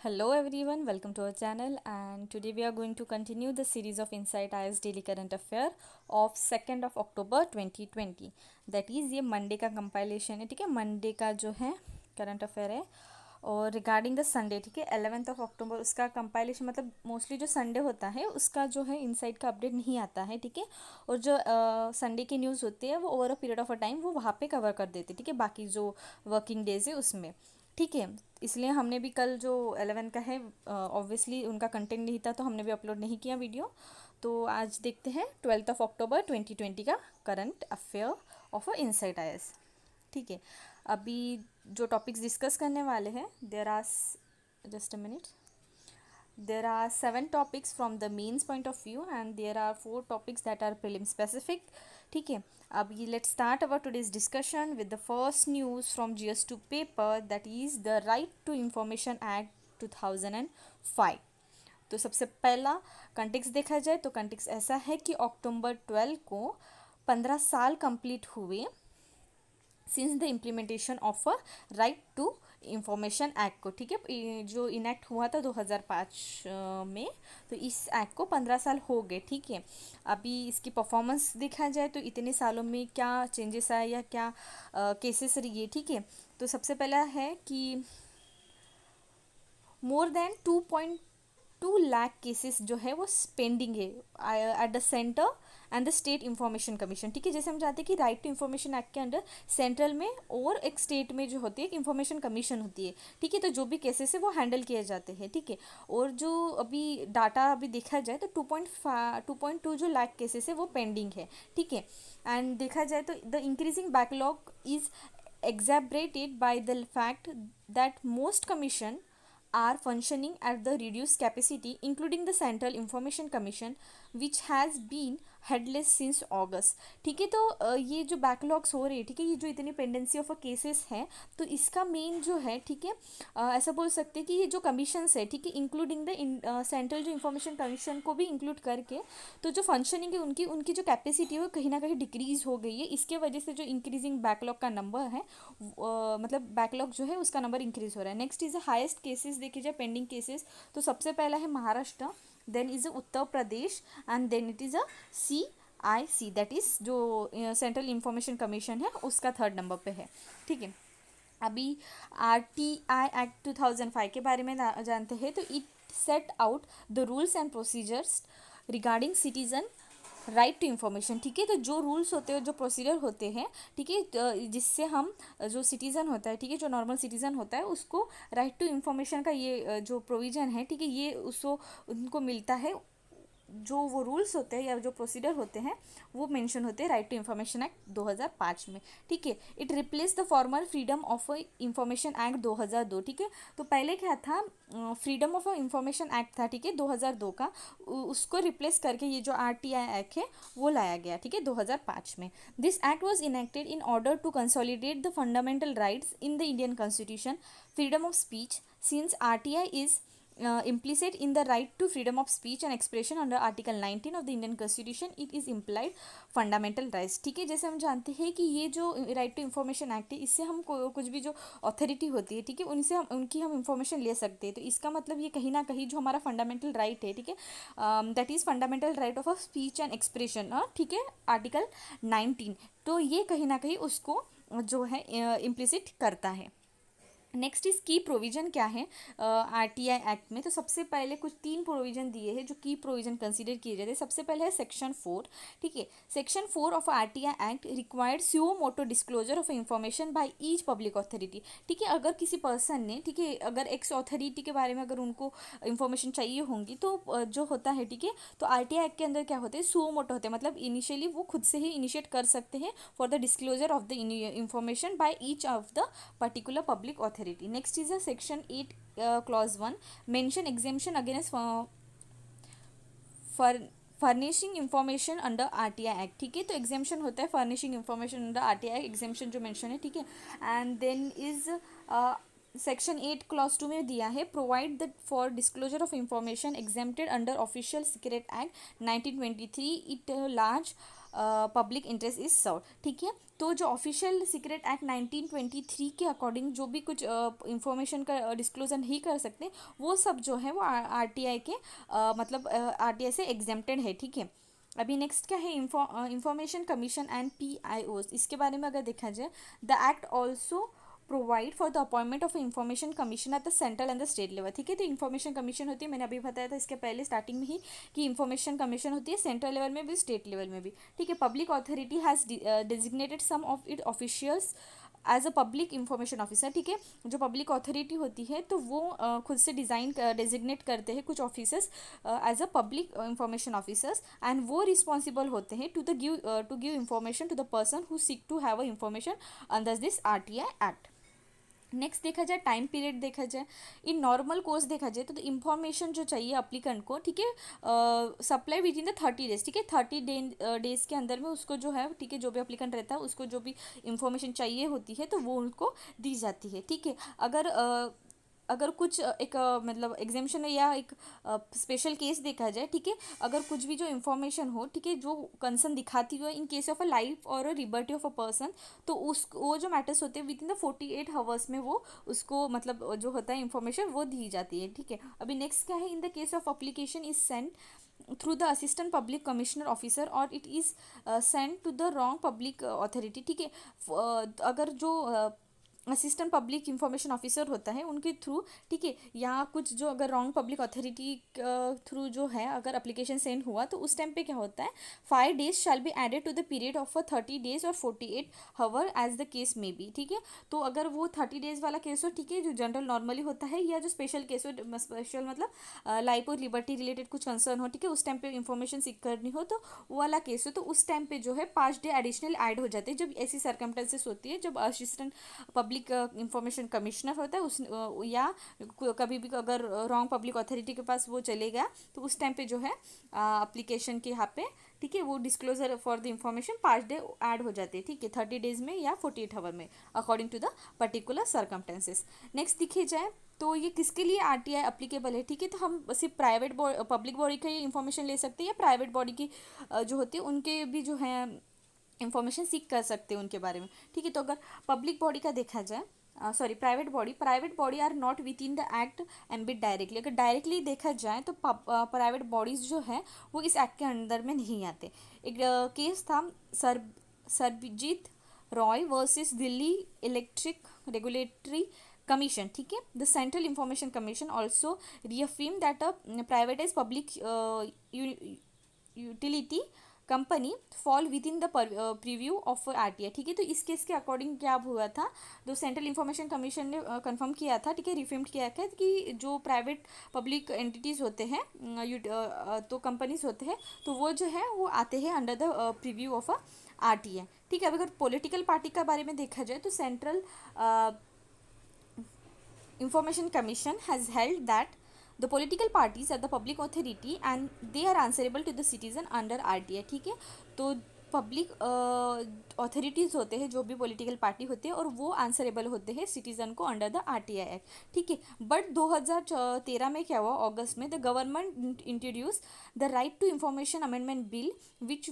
Hello everyone, welcome to our channel and today we are going to continue the series of Insight IS Daily Current Affair of 2nd of October 2020. That is ये Monday का compilation है, ठीक है। Monday का जो है current affair है और रिगार्डिंग द संडे, ठीक है, 11th ऑफ अक्टूबर उसका कंपाइलेशन, मतलब मोस्टली जो संडे होता है उसका जो है इनसाइट का अपडेट नहीं आता है, ठीक है। और जो संडे की न्यूज़ होती है वो over a period of a time वो वहाँ पे कवर कर देते, ठीक है, बाकी जो वर्किंग डेज है उसमें, ठीक है। इसलिए हमने भी कल जो 11 का है ऑब्वियसली उनका कंटेंट नहीं था तो हमने भी अपलोड नहीं किया वीडियो। तो आज देखते हैं 12th ऑफ अक्टूबर 2020 का current affair of a Insight IAS, ठीक है। अभी जो टॉपिक्स डिस्कस करने वाले हैं, there are just a minute, there are 7 topics from the mains point of view and there are 4 topics that are prelim specific, ठीक है। अब ये let's start our today's discussion with the first news from GS2 paper, that is the Right to Information Act 2005। तो सबसे पहला context देखा जाए तो कंटेक्स्ट ऐसा है कि अक्टूबर 12 को 15 साल कंप्लीट हुए since the implementation of a right to information act को, ठीक है। जो इनैक्ट हुआ था 2005 में, तो इस एक्ट को 15 साल हो गए, ठीक है। अभी इसकी परफॉर्मेंस देखा जाए तो इतने सालों में क्या चेंजेस आए या क्या केसेस रही है, ठीक है। तो सबसे पहला है कि मोर देन 2.2 लाख केसेस जो है वो पेंडिंग है at the centre and the state information commission, ठीक है। जैसे हम चाहते हैं कि राइट टू इंफॉर्मेशन एक्ट के अंडर सेंट्रल में और एक स्टेट में जो होती है एक इंफॉर्मेशन कमीशन होती है, ठीक है। तो जो भी केसेस है वो हैंडल किए जाते हैं, ठीक है। और जो अभी डाटा अभी देखा जाए तो 2.2 जो लाख केसेस है वो पेंडिंग है, ठीक है। एंड देखा जाए तो the increasing backlog is exacerbated by the fact that most commission are functioning at the reduced capacity, including the Central Information Commission, which has been headless since August, ठीक है। तो ये जो बैकलॉग्स हो रहे हैं, ठीक है, ये जो इतनी पेंडेंसी ऑफ अ केसेस हैं, तो इसका मेन जो है, ठीक है, ऐसा बोल सकते हैं कि ये जो कमीशंस है, ठीक है, इंक्लूडिंग द सेंट्रल जो इंफॉर्मेशन कमीशन को भी इंक्लूड करके, तो जो फंक्शनिंग है उनकी उनकी जो कैपेसिटी है वो कहीं ना कहीं डिक्रीज हो गई है। इसके वजह से जो इंक्रीजिंग बैकलॉग का नंबर है, मतलब बैकलॉग जो है उसका नंबर इंक्रीज हो रहा है। Next is the highest cases देखी जाए पेंडिंग केसेस, तो सबसे पहला है Maharashtra, then is Uttar Pradesh and then it is a CIC, that is जो सेंट्रल इंफॉर्मेशन कमीशन है उसका थर्ड नंबर पे है, ठीक है। अभी RTI एक्ट 2005 के बारे में जानते हैं, तो it set out the rules and procedures regarding citizen right to information, ठीक है। तो जो रूल्स होते हैं, जो प्रोसीजर होते हैं, ठीक है, जिससे हम जो सिटीज़न होता है, ठीक है, जो नॉर्मल सिटीज़न होता है उसको राइट टू इन्फॉर्मेशन का ये जो प्रोविज़न है, ठीक है, ये उसको उनको मिलता है। जो वो रूल्स होते हैं या जो प्रोसीजर होते हैं वो मेंशन होते हैं राइट टू इंफॉर्मेशन एक्ट 2005 में, ठीक है। It replace the former freedom of information act 2002, ठीक है। तो पहले क्या था, फ्रीडम ऑफ इंफॉर्मेशन एक्ट था, ठीक है, 2002 का, उसको रिप्लेस करके ये जो RTI एक्ट है वो लाया गया, ठीक है, 2005 में। This act was enacted in order to consolidate the fundamental rights in the Indian constitution, freedom of speech, since RTI is implicit in the right to freedom of speech and expression under Article 19 of the Indian Constitution, it is implied fundamental rights, ठीक है। जैसे हम जानते हैं कि ये जो right to information act है, इससे हम कुछ भी जो अथॉरिटी होती है, ठीक है, उनसे हम उनकी हम इंफॉर्मेशन ले सकते हैं। तो इसका मतलब ये कहीं ना कहीं जो हमारा फंडामेंटल राइट है, ठीक है, that is fundamental right of a speech and expression, ठीक है, आर्टिकल 19, तो ये कहीं ना कहीं उसको जो है इम्प्लिसिट करता है। नेक्स्ट इज की प्रोविजन क्या है RTI एक्ट में, तो सबसे पहले कुछ 3 प्रोविजन दिए हैं जो की प्रोविजन कंसीडर किए जाते हैं। सबसे पहले है सेक्शन 4, ठीक है। Section 4 of RTI act required suo motu disclosure of information by each public authority, ठीक है। अगर किसी पर्सन ने, ठीक है, अगर एक्स अथॉरिटी के बारे में अगर उनको इंफॉर्मेशन चाहिए होंगी तो जो होता है, ठीक है, तो RTI एक्ट के अंदर क्या होते हैं, सो मोटो होते हैं, मतलब इनिशियली वो खुद से ही इनिशिएट कर सकते हैं for the disclosure of the information by each of the particular public authority. Next is a section 8 clause 1 mention exemption against for furnishing information under RTI act, ठीक है। तो एग्जेम्पशन होता है furnishing information under RTI exemption जो mention है, ठीक है। And then is section 8 clause 2 में दिया है provide the for disclosure of information exempted under official secret act 1923 it large public interest is serve, ठीक है। तो जो ऑफिशियल सीक्रेट एक्ट 1923 के अकॉर्डिंग जो भी कुछ इंफॉर्मेशन का डिस्क्लोजर नहीं कर सकते, वो सब जो है वो आरटीआई के मतलब आरटीआई से एग्जेम्प्टेड है, ठीक है। अभी नेक्स्ट क्या है, इंफॉर्मेशन कमीशन एंड पीआईओ, इसके बारे में अगर देखा जाए, the act also provide for the appointment of information commission at the central and the state level, ठीक है। तो इन्फॉर्मेशन कमीशन होती है, मैंने अभी बताया था इसके पहले स्टार्टिंग में ही कि इन्फॉर्मेशन कमीशन होती है सेंट्रल लेवल में भी, स्टेट लेवल में भी, ठीक है। Public authority has designated some of it officials as a public information officer, ठीक है। जो पब्लिक अथॉरिटी होती है तो वो खुद से डिज़ाइन डेजिग्नेट करते हैं कुछ officers as a public information officers, and वो रिस्पॉन्सिबल होते हैं to give information to the person who seek to have a information under this RTI act. Next देखा जाए, टाइम पीरियड देखा जाए, इन नॉर्मल कोर्स देखा जाए तो इंफॉर्मेशन जो चाहिए अप्लीकेंट को, ठीक है, supply with in the 30 days, ठीक है। 30 डेज के अंदर में उसको जो है, ठीक है, जो भी अप्लीकेंट रहता है उसको जो भी इंफॉर्मेशन चाहिए होती है तो वो उनको दी जाती है, ठीक है। अगर कुछ एक मतलब एग्जामिशन या एक स्पेशल केस देखा जाए, ठीक है, अगर कुछ भी जो इन्फॉर्मेशन हो, ठीक है, जो कंसर्न दिखाती हो in case of a life और a liberty of a person, तो उस वो जो मैटर्स होते हैं विद इन द 48 आवर्स में वो उसको मतलब जो होता है इन्फॉर्मेशन वो दी जाती है, ठीक है। अभी नेक्स्ट क्या है, in the case of application is send through the assistant public commissioner officer और it is send to the wrong public authority, ठीक है। अगर जो असिस्टेंट पब्लिक इंफॉर्मेशन ऑफिसर होता है उनके थ्रू, ठीक है, या कुछ जो अगर रॉन्ग पब्लिक अथॉरिटी थ्रू जो है अगर एप्लीकेशन सेंड हुआ तो उस टाइम पे क्या होता है, 5 days shall be added to the period of 30 days और 48 आवर एज द केस में बी, ठीक है। तो अगर वो 30 डेज वाला केस हो, ठीक है, जो जनरल नॉर्मली होता है, या जो स्पेशल केस हो, स्पेशल मतलब लाइफ और लिबर्टी रिलेटेड कुछ कंसर्न हो, ठीक है, उस टाइम पे इंफॉर्मेशन सीख करनी हो तो वो वाला केस हो, तो उस टाइम पे जो है 5 डे एडिशनल ऐड हो जाते हैं, जब ऐसी सर्कमस्टेंसेस होती है, जब असिस्टेंट पब्लिक इंफॉर्मेशन कमिश्नर होता है उस या कभी भी अगर रॉन्ग पब्लिक अथॉरिटी के पास वो चले गया तो उस टाइम पे जो है एप्लीकेशन के यहाँ पे, ठीक है, वो disclosure for the information 5 day add हो जाते हैं, ठीक है, 30 डेज में या 48 आवर में according to the particular circumstances. Next दिखे जाए तो ये किसके लिए आरटीआई अप्लीकेबल है, ठीक है। तो हम सिर्फ प्राइवेट पब्लिक बॉडी का ये इन्फॉर्मेशन ले सकते हैं या प्राइवेट बॉडी की जो होती है उनके भी जो है इंफॉर्मेशन सीख कर सकते हैं उनके बारे में, ठीक है। तो अगर पब्लिक बॉडी का देखा जाए, sorry private body are not within the act ambit directly, अगर डायरेक्टली देखा जाए तो प्राइवेट बॉडीज जो है वो इस एक्ट के अंदर में नहीं आते। एक केस था Sarabjit Roy versus Delhi electric regulatory commission, ठीक है। The central information commission also reaffirm that a privatise public utility company fall within the preview of RTI, ठीक है। तो इस केस के अकॉर्डिंग क्या हुआ था, जो सेंट्रल इंफॉर्मेशन कमीशन ने कंफर्म किया था, ठीक है, रिफर्म किया था कि जो प्राइवेट पब्लिक एंटिटीज़ होते हैं तो कंपनीज होते हैं तो वो जो है वो आते हैं under the preview of RTI, ठीक है। अब अगर पॉलिटिकल पार्टी का बारे में देखा जाए तो central Information Commission has held that the political parties are the public authority and they are answerable to the citizen under RTI, ठीक है। तो पब्लिक अथॉरिटीज़ होते हैं जो भी पॉलिटिकल पार्टी होते हैं और वो आंसरेबल होते हैं सिटीजन को अंडर द आरटीआई एक्ट, ठीक है। बट 2013 में क्या हुआ, अगस्त में the government introduce the right to information amendment bill which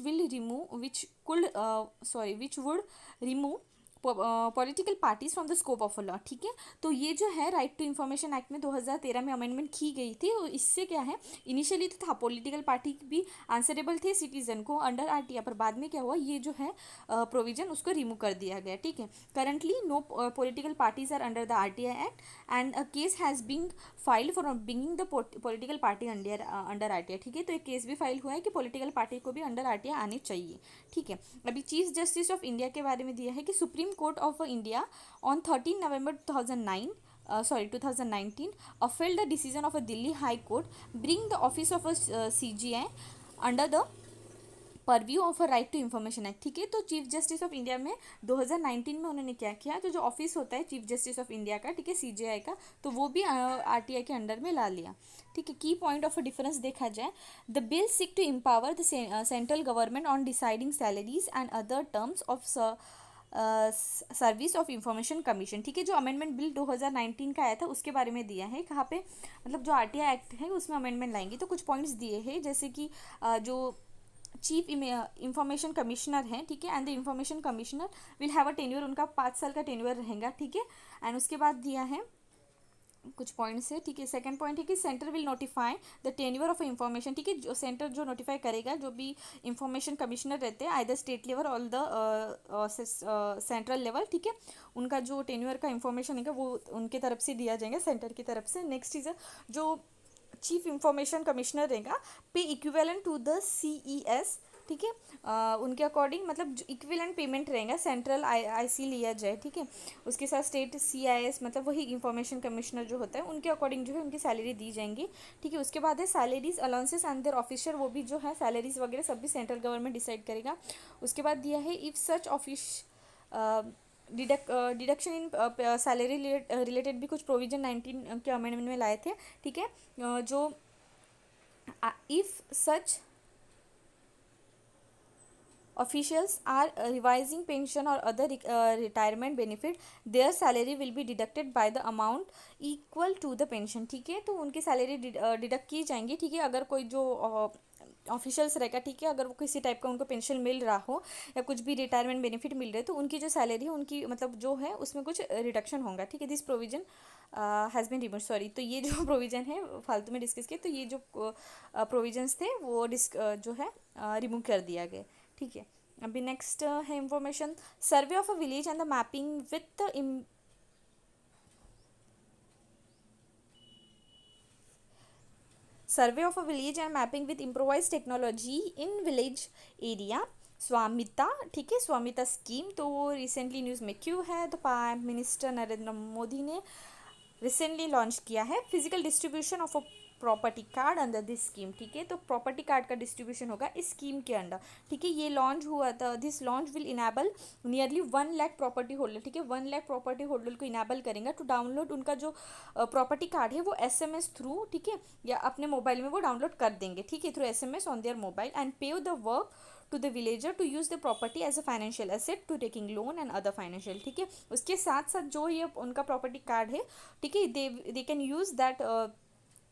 would remove political parties from the scope of law, ठीक है। तो ये जो है राइट टू इंफॉर्मेशन एक्ट में 2013 में अमेंडमेंट की गई थी और इससे क्या है, इनिशियली तो था पॉलिटिकल पार्टी भी आंसरेबल थे सिटीजन को अंडर आरटीआई, पर बाद में क्या हुआ, ये जो है प्रोविजन उसको रिमूव कर दिया गया, ठीक है। Currently no political parties are under the RTI act and a case has been filed for bringing the political party under RTI, ठीक है। तो एक केस भी फाइल हुआ है कि पॉलिटिकल पार्टी को भी अंडर आरटीआई आनी चाहिए, ठीक है। अभी चीफ जस्टिस ऑफ इंडिया के बारे में दिया है कि supreme court of India on 13 November 2019 upheld the decision of a Delhi High Court bring the office of a CGI under the purview of a right to information act, ठीक है। तो chief justice of India में 2019 में उन्होंने क्या किया, तो जो ऑफिस होता है चीफ जस्टिस ऑफ इंडिया का, ठीक है, सीजेआई का, तो वो भी आरटीआई के अंडर में ला लिया, ठीक है। की पॉइंट ऑफ डिफरेंस देखा जाए, the bill seek to empower the central government on deciding salaries and other terms of service of information commission, ठीक है। जो अमेंडमेंट बिल 2019 का आया था उसके बारे में दिया है, कहाँ पे मतलब जो आरटीआई एक्ट है उसमें अमेंडमेंट लाएंगे, तो कुछ पॉइंट्स दिए हैं जैसे कि जो चीफ इंफॉर्मेशन कमिश्नर हैं, ठीक है, and the information commissioner will have a tenure, उनका 5 साल का टेन्योर रहेगा, ठीक है। एंड उसके बाद दिया है कुछ पॉइंट्स है, ठीक है। सेकंड पॉइंट है कि centre will notify the tenure of information, ठीक है, जो सेंटर जो नोटिफाई करेगा, जो भी इंफॉर्मेशन कमिश्नर रहते हैं आइदर स्टेट लेवल और द सेंट्रल लेवल, ठीक है, उनका जो टेन्योर का इंफॉर्मेशन है वो उनके तरफ से दिया जाएगा, सेंटर की तरफ से। नेक्स्ट इज जो चीफ इंफॉर्मेशन कमिश्नर रहेगा पे इक्विवेलेंट टू द CES, ठीक है, उनके अकॉर्डिंग मतलब इक्विवेलेंट पेमेंट रहेगा, सेंट्रल IC लिया जाए, ठीक है, उसके साथ स्टेट CIS मतलब वही इंफॉर्मेशन कमिश्नर जो होता है उनके अकॉर्डिंग जो है उनकी सैलरी दी जाएंगी, ठीक है। उसके बाद है salaries allowances and their officer, वो भी जो है सैलरीज वगैरह सब भी सेंट्रल गवर्नमेंट डिसाइड करेगा। उसके बाद दिया है if such office deduction in salary related भी कुछ प्रोविजन 19 के अमेंडमेंट में लाए थे, ठीक है, जो if such officials are revising pension or other retirement benefit, their salary will be deducted by the amount equal to the pension, ठीक है, तो उनकी सैलरी डिडक्ट की जाएंगी, ठीक है, अगर कोई जो ऑफिशियल्स रहेगा, ठीक है, अगर वो किसी टाइप का उनको पेंशन मिल रहा हो या कुछ भी रिटायरमेंट बेनिफिट मिल रहे तो उनकी जो सैलरी है उनकी मतलब जो है उसमें कुछ रिडक्शन होगा, ठीक है। This provision has been remove, sorry, तो ये जो प्रोविजन है फालतू में डिस्कस किए, तो ये जो प्रोविजंस थे वो जो है रिमूव कर दिया गया, ठीक है। अभी नेक्स्ट है information survey of a village and the mapping with survey of a village and mapping with improvise technology in village area, Swamitva, ठीक है, स्वामिता स्कीम, तो वो रिसेंटली न्यूज़ में क्यों है, तो प्राइम मिनिस्टर नरेंद्र मोदी ने रिसेंटली लॉन्च किया है physical distribution of a property card under this scheme, ठीक है, तो प्रॉपर्टी कार्ड का डिस्ट्रीब्यूशन होगा इस स्कीम के अंडर, ठीक है। ये लॉन्च हुआ था, this launch will enable nearly 1 lakh property holder, ठीक है, 1 लाख प्रॉपर्टी होल्डर को इनेबल करेंगे टू डाउनलोड उनका जो प्रॉपर्टी कार्ड है वो SMS थ्रू, ठीक है, या अपने मोबाइल में वो डाउनलोड कर देंगे, ठीक है, through SMS on their mobile and pay the work to the villager to use the property as a financial asset to taking loan and other financial, ठीक है। उसके साथ साथ जो ये उनका प्रॉपर्टी कार्ड है, ठीक है, they can use that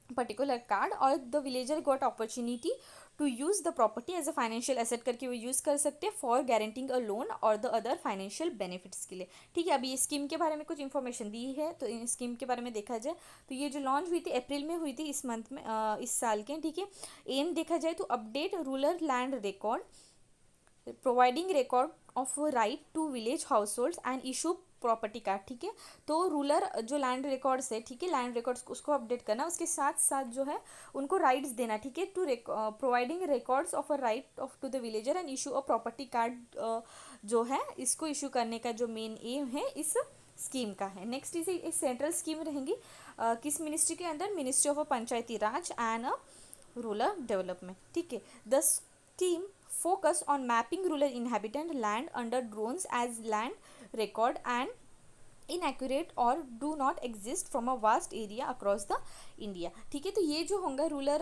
particular card और the villager got opportunity to use the property as a financial asset करके वो यूज़ कर सकते हैं फॉर गारंटिंग अ लोन और द अदर फाइनेंशियल बेनिफिट्स के लिए, ठीक है। अभी ये स्कीम के बारे में कुछ इन्फॉर्मेशन दी है, तो इन स्कीम के बारे में देखा जाए तो ये जो लॉन्च हुई थी अप्रैल में हुई थी, इस मंथ में, इस साल के, ठीक है। एम देखा जाए तो update rural land record, providing record of right to village households and issue property card, ठीक है, तो रूरल जो लैंड रिकॉर्ड्स है, ठीक है, लैंड रिकॉर्ड्स उसको अपडेट करना, उसके साथ साथ जो है उनको राइट्स देना, ठीक है, to providing records of a right of to the villager and issue a property card, जो है इसको इशू करने का जो मेन एम है इस स्कीम का है। नेक्स्ट इसे एक सेंट्रल स्कीम रहेंगी किस मिनिस्ट्री के अंदर, ministry of Panchayati Raj and rural development, ठीक है। The scheme focus on mapping rural inhabitant land under drones as land record and inaccurate or do not exist from a vast area across the India, ठीक है, तो ये जो होगा rural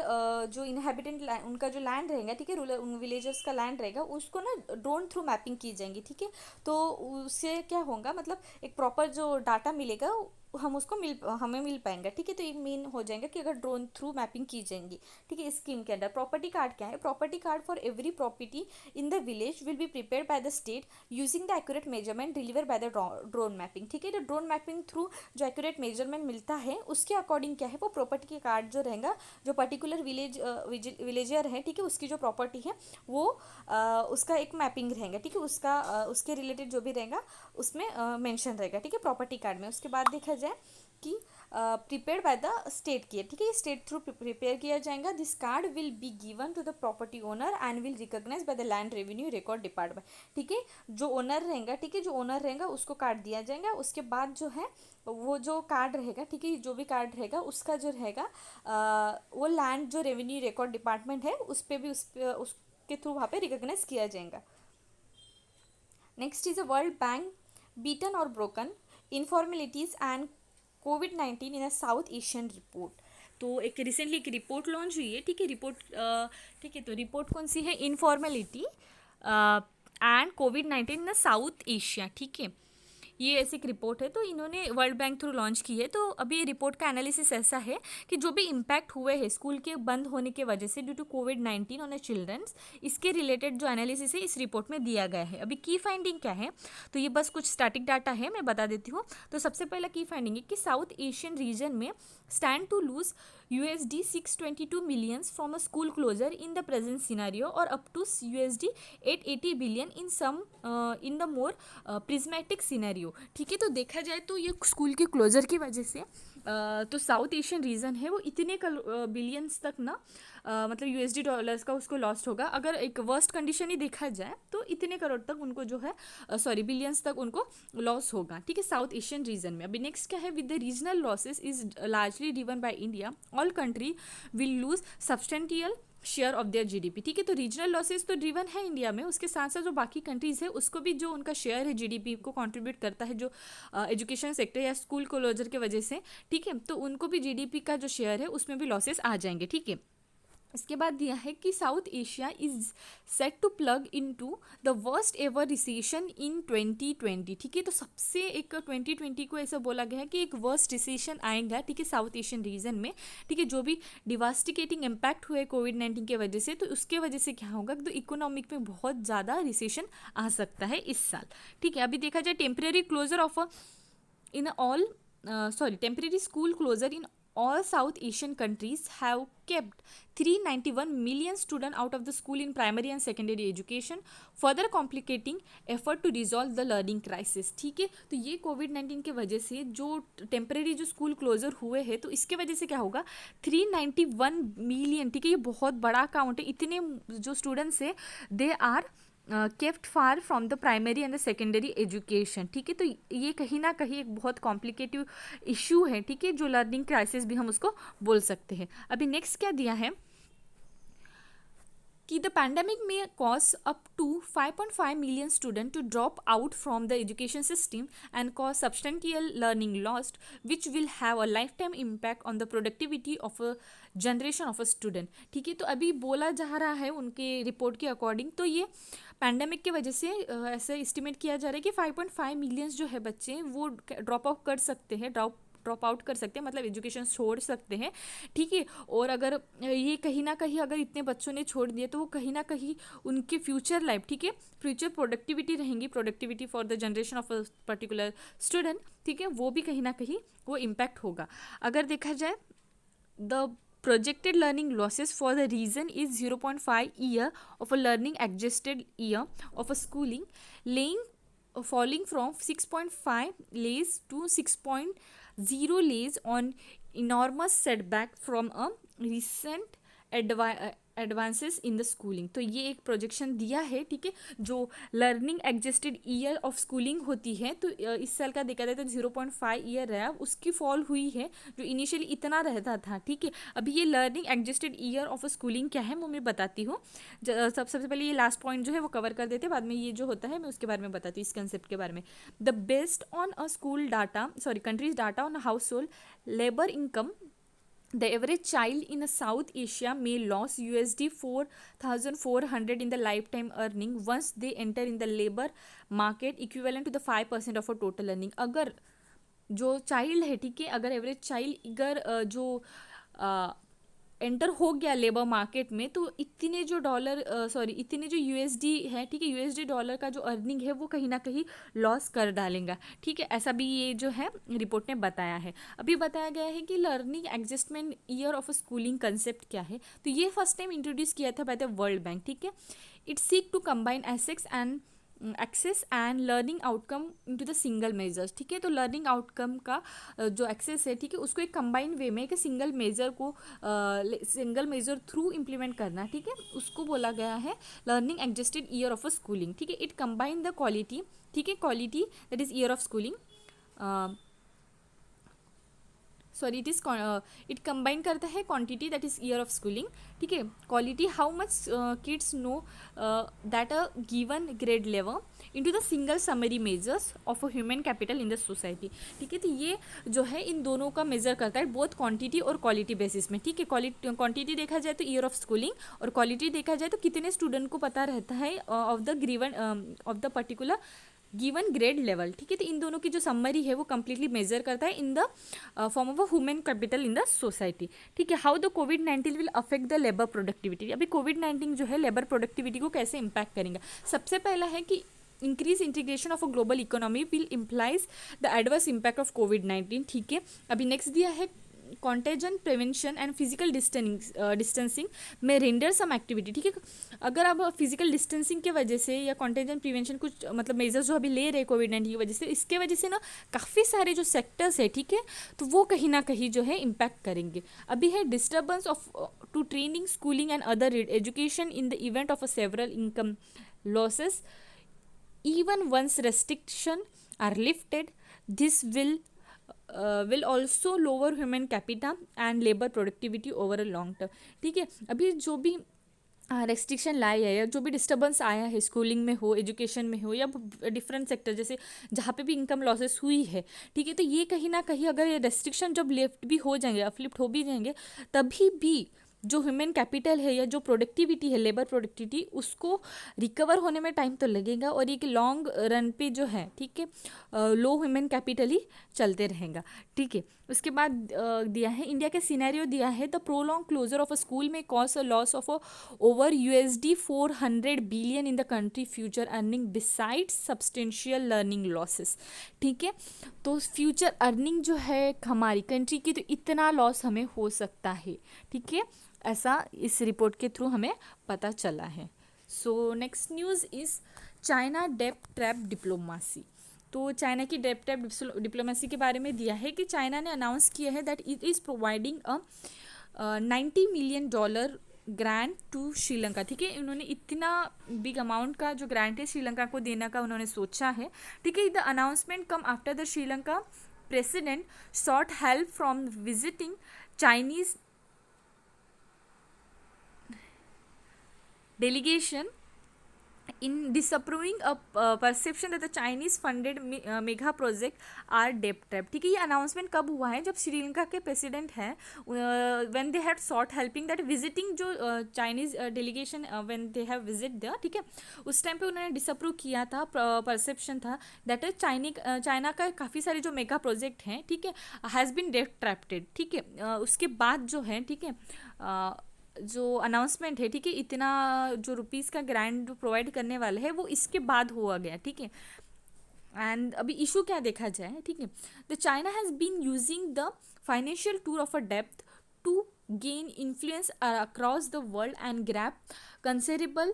जो inhabitant उनका जो लैंड रहेगा, ठीक है, रूरल उन विलेजर्स का लैंड रहेगा उसको ना ड्रोन थ्रू मैपिंग की जाएंगी, ठीक है, तो उससे क्या होगा मतलब एक प्रॉपर जो डाटा मिलेगा हम उसको हमें मिल पाएंगे, ठीक है, तो ये मेन हो जाएगा कि अगर ड्रोन थ्रू मैपिंग की जाएंगी, ठीक है। इस स्कीम के अंडर प्रॉपर्टी कार्ड क्या है, property card for every property in the village will be prepared by the state using the accurate measurement deliver by the drone mapping, ठीक है, तो ड्रोन मैपिंग थ्रू जो एक्यूरेट मेजरमेंट मिलता है उसके according क्या है वो प्रॉपर्टी के कार्ड जो रहेगा, जो पर्टिकुलर विलेजर है, ठीक है, उसकी जो प्रॉपर्टी है वो उसका एक मैपिंग रहेगा, ठीक है, उसका उसके रिलेटेड जो भी रहेगा उसमें मेंशन रहेगा, ठीक है, प्रॉपर्टी कार्ड में। उसके बाद देखा जाए कि प्रिपेयर्ड बाय द स्टेट की है, ठीक है, स्टेट थ्रू प्रिपेयर किया जाएगा। This card will be given to the property owner and will recognise by the land revenue record department, ठीक है, जो ओनर रहेगा, ठीक है, जो ओनर रहेगा उसको कार्ड दिया जाएगा। उसके बाद जो है वो जो कार्ड रहेगा, ठीक है, जो भी कार्ड रहेगा उसका जो रहेगा वो लैंड जो रेवेन्यू रिकॉर्ड डिपार्टमेंट है उस पर भी उसके थ्रू वहाँ पे रिकॉग्नाइज किया जाएगा। Next is a world bank beaten और ब्रोकन इनफॉर्मेलिटीज एंड कोविड-19 in a South Asian report, तो एक रिसेंटली एक रिपोर्ट लॉन्च हुई है, ठीक है, रिपोर्ट, ठीक है, तो रिपोर्ट कौन सी है, इनफॉर्मेलिटी एंड कोविड-19 इन साउथ एशिया, ठीक है, ये ऐसी एक रिपोर्ट है, तो इन्होंने वर्ल्ड बैंक थ्रू लॉन्च की है। तो अभी ये रिपोर्ट का एनालिसिस ऐसा है कि जो भी इम्पैक्ट हुए हैं स्कूल के बंद होने के वजह से ड्यू टू कोविड-19 ऑन चिल्ड्रंस, इसके रिलेटेड जो एनालिसिस है इस रिपोर्ट में दिया गया है। अभी की फाइंडिंग क्या है, तो ये बस कुछ स्टैटिक डाटा है, मैं बता देती हूँ। तो सबसे पहला की फाइंडिंग है कि साउथ एशियन रीजन में stand to lose USD 622 millions from a school closure in the present scenario, or up to USD 880 billion in some in the more prismatic scenario। ठीक है, तो देखा जाए तो ये स्कूल के क्लोजर की वजह से तो साउथ एशियन रीजन है वो इतने बिलियंस तक ना मतलब यूएसडी डॉलर्स का उसको लॉस्ट होगा। अगर एक वर्स्ट कंडीशन ही देखा जाए तो इतने करोड़ तक उनको जो है सॉरी बिलियंस तक उनको लॉस होगा। ठीक है, साउथ एशियन रीजन में। अभी नेक्स्ट क्या है, with the regional losses is largely driven by India, all country will lose substantial share of their GDP. ठीक है, तो रीजनल लॉसेस तो ड्रिवन है इंडिया में, उसके साथ साथ जो बाकी कंट्रीज है उसको भी जो उनका शेयर है जीडीपी को कंट्रीब्यूट करता है जो एजुकेशन सेक्टर या स्कूल क्लोजर की वजह से, ठीक है, तो उनको भी जीडीपी का जो शेयर है उसमें भी लॉसेस आ जाएंगे। ठीक है, इसके बाद दिया है कि South Asia is set to plug into the worst ever recession in 2020। ठीक है, तो सबसे एक 2020 को ऐसा बोला गया है कि एक वर्स्ट रिसेशन आएगा। ठीक है, साउथ एशियन रीजन में। ठीक है, जो भी डिवास्टिकेटिंग इम्पैक्ट हुए कोविड-19 की वजह से, तो उसके वजह से क्या होगा तो इकोनॉमिक में बहुत ज़्यादा रिसेशन आ सकता है इस साल। ठीक है, अभी देखा जाए temporary closure of in all temporary school closure in all South Asian countries have kept 391 million students out of the school in primary and secondary education, further complicating effort to resolve the learning crisis। ठीक है, तो ये कोविड-19 के वजह से जो temporary जो school closure हुए हैं तो इसके वजह से क्या होगा 391 मिलियन। ठीक है, ये बहुत बड़ा काउंट है। इतने जो स्टूडेंट्स है they are kept far from the primary and the secondary education. ठीक है, तो ये कहीं ना कहीं एक बहुत कॉम्प्लिकेटिव इशू है। ठीक है, जो लर्निंग क्राइसिस भी हम उसको बोल सकते हैं। अभी नेक्स्ट क्या दिया है कि the pandemic may cause up to 5.5 million students to drop out from the education system and cause substantial learning loss, which will have a lifetime impact on the productivity of a generation of a student। ठीक है, तो अभी बोला जा रहा है उनके report के अकॉर्डिंग, तो ये पैंडमिक की वजह से ऐसे एस्टिमेट किया जा रहा है कि 5.5 मिलियंस जो है बच्चे वो ड्रॉप आउट कर सकते हैं, ड्रॉप आउट कर सकते हैं, मतलब एजुकेशन छोड़ सकते हैं। ठीक है, और अगर ये कहीं ना कहीं अगर इतने बच्चों ने छोड़ दिए तो वो कहीं ना कहीं उनके फ्यूचर लाइफ, ठीक है, फ्यूचर प्रोडक्टिविटी रहेंगी, productivity for the generation of a particular student, ठीक है, वो भी कहीं ना कहीं वो इम्पैक्ट होगा। अगर देखा जाए the projected learning losses for the region is 0.5 year of a learning adjusted year of a schooling, falling from 6.5 lays to 6.0 lays on enormous setback from a recent advances in the schooling. तो ये एक projection दिया है। ठीक है, जो learning adjusted year of schooling होती है तो इस साल का देखा जाए तो 0.5 ईयर रहा, उसकी फॉल हुई है जो इनिशियली इतना रहता था। ठीक है, अभी ये learning adjusted year of schooling क्या है वो मैं बताती हूँ। सबसे पहले ये लास्ट पॉइंट जो है वो कवर कर देते हैं, बाद में ये जो होता है मैं उसके बारे में बताती हूँ, इस कंसेप्ट के बारे में। The based on a school data countries data on house hold labour income, the average child in South Asia may lose USD 4,400 in the lifetime earning once they enter in the labor market, equivalent to the 5% of a total earning। अगर जो child है, ठीक है, अगर average child अगर जो enter हो गया लेबर मार्केट में तो इतने जो इतने जो यूएसडी है, ठीक है, यूएसडी डॉलर का जो अर्निंग है वो कहीं ना कहीं लॉस कर डालेगा। ठीक है, ऐसा भी ये जो है रिपोर्ट ने बताया है। अभी बताया गया है कि learning adjustment year of schooling concept क्या है, तो ये फर्स्ट टाइम इंट्रोड्यूस किया था बाय द वर्ल्ड बैंक। ठीक है, it seek to combine access and learning outcome into the single measures. ठीक है, तो लर्निंग आउटकम का जो एक्सेस है, ठीक है, उसको एक कंबाइन वे में एक सिंगल मेजर थ्रू इम्प्लीमेंट करना। ठीक है, उसको बोला गया है learning adjusted year of schooling. ठीक है, इट कंबाइन द क्वालिटी, ठीक है, quality that is year of schooling, it combine करता है quantity that is year of schooling. ठीक है, quality how much kids know that a given grade level into the single summary measures of a human capital in the society. ठीक है, तो ये जो है इन दोनों का मेजर करता है बोथ क्वांटिटी और क्वालिटी बेसिस में। ठीक है, क्वांटिटी देखा जाए तो ईयर ऑफ स्कूलिंग और क्वालिटी देखा जाए तो कितने स्टूडेंट को पता रहता है of the particular given grade level, ठीक है। तो इन दोनों की जो समरी है वो कंप्लीटली मेजर करता है in the form of a human capital in the society, ठीक है। How the covid will affect the labour productivity, अभी कोविड-19 जो है लेबर प्रोडक्टिविटी को कैसे इम्पैक्ट करेंगे। सबसे पहला है कि increase integration of a global economy will implies the adverse impact of कोविड-19, ठीक है। अभी नेक्स्ट दिया है contagion prevention and physical distancing में रेंडर सम एक्टिविटी, ठीक है। अगर आप फिजिकल डिस्टेंसिंग के वजह से या कॉन्टेजन प्रिवेंशन कुछ मतलब मेजर्स जो अभी ले रहे हैं कोविड-19 की वजह से, इसके वजह से ना काफ़ी सारे जो सेक्टर्स है, ठीक है, तो वो कहीं ना कहीं जो है इम्पैक्ट करेंगे। अभी है disturbance of to training schooling and other education in the event of a several income losses even once restriction are lifted. This will also lower human capital and labor productivity over a long term, ठीक है। अभी जो भी restriction लाए है या जो भी डिस्टर्बेंस आया है स्कूलिंग में हो, एजुकेशन में हो या डिफरेंट सेक्टर जैसे जहाँ पे भी इनकम लॉसेस हुई है, ठीक है, तो ये कहीं ना कहीं अगर ये रेस्ट्रिक्शन जब लिफ्ट भी हो जाएंगे, अपलिफ्ट हो भी जाएंगे, तभी भी जो ह्यूमन कैपिटल है या जो प्रोडक्टिविटी है, लेबर प्रोडक्टिविटी, उसको रिकवर होने में टाइम तो लगेगा और एक लॉन्ग रन पे जो है, ठीक है, लो ह्यूमन कैपिटल ही चलते रहेगा, ठीक है। उसके बाद दिया है इंडिया के सिनेरियो दिया है the prolong closure of a school में cause a loss of over $400 billion in the country future earning besides substantial learning losses, ठीक है। तो फ्यूचर अर्निंग जो है हमारी कंट्री की, तो इतना लॉस हमें हो सकता है, ठीक है, ऐसा इस रिपोर्ट के थ्रू हमें पता चला है। So next news is China debt trap diplomacy. तो चाइना की डेप ट्रैप डिप्लोमेसी के बारे में दिया है कि चाइना ने अनाउंस किया है that it is providing a $90 million grant to Sri Lanka, ठीक है। उन्होंने इतना बिग अमाउंट का जो ग्रांट है श्रीलंका को देने का उन्होंने सोचा है, ठीक है। The announcement come after the Sri Lanka president short help from visiting Chinese delegation in disapproving a perception that the Chinese funded mega project are debt trap, ठीक है। ये अनाउंसमेंट कब हुआ है, जब श्रीलंका के प्रेसिडेंट हैं when they had short helping that visiting जो Chinese delegation when they have visit there, ठीक है, उस टाइम पे उन्होंने डिसअप्रूव किया था, परसेप्शन था दैट चाइना का काफ़ी सारे जो मेगा प्रोजेक्ट हैं, ठीक है, हैज़ बीन डेट ट्रैप्टेड, ठीक है। उसके बाद जो है, ठीक है, जो अनाउंसमेंट है, ठीक है, इतना जो रुपीज़ का ग्रांट जो प्रोवाइड करने वाला है वो इसके बाद हुआ गया, ठीक है। एंड अभी इशू क्या देखा जाए, ठीक है, the China has been using the financial tour of a depth to gain influence across the world and grab considerable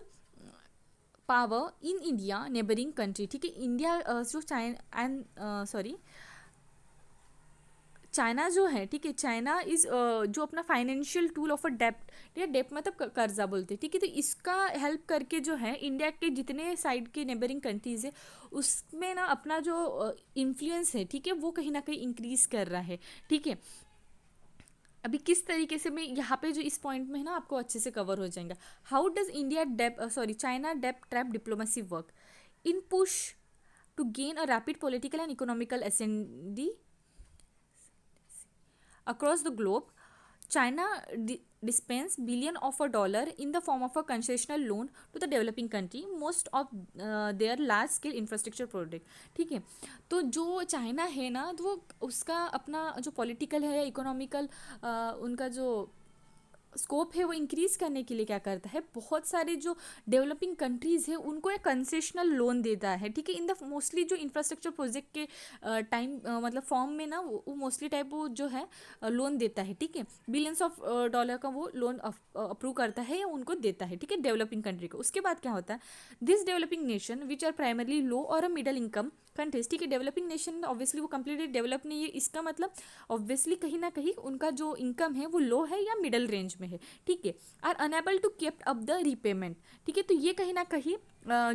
power in India neighbouring country, ठीक है। इंडिया जो चाइना जो है, ठीक है, चाइना इज़ जो अपना फाइनेंशियल टूल ऑफ अ डेप्ट, या डेप्ट मतलब कर्जा बोलते हैं, ठीक है, तो इसका हेल्प करके जो है इंडिया के जितने साइड के नेबरिंग कंट्रीज़ है उसमें ना अपना जो इन्फ्लुएंस है, ठीक है, वो कहीं ना कहीं इंक्रीज़ कर रहा है, ठीक है। अभी किस तरीके से मैं यहाँ पे जो इस पॉइंट में है ना आपको अच्छे से कवर हो जाएगा। How does China debt trap diplomacy work in push to gain a rapid political and economical ascendancy across the globe. China dispense billion of a dollar in the form of a concessional loan to the developing country, most of their large scale infrastructure project, ठीक है। तो जो China है ना, तो वो उसका अपना जो पॉलिटिकल है या इकोनॉमिकल उनका जो स्कोप है वो इंक्रीज़ करने के लिए क्या करता है, बहुत सारे जो डेवलपिंग कंट्रीज़ है उनको एक कंसेशनल लोन देता है, ठीक है, इन द मोस्टली जो इंफ्रास्ट्रक्चर प्रोजेक्ट के टाइम मतलब फॉर्म में ना वो मोस्टली टाइप वो जो है लोन देता है, ठीक है, बिलियंस ऑफ डॉलर का वो लोन अप्रूव करता है या उनको देता है, ठीक है, डेवलपिंग कंट्री को। उसके बाद क्या होता है, this developing nation which are primarily low और अ मिडल इनकम कंट्रीज, ठीक है, डेवलपिंग नेशन ऑब्वियसली वो कम्प्लीटली डेवलप नहीं है, इसका मतलब ऑब्वियसली कहीं ना कहीं उनका जो इनकम है वो लो है या मिडल रेंज में है, ठीक है, are unable to keep up the repayment, ठीक है। तो ये कहीं ना कहीं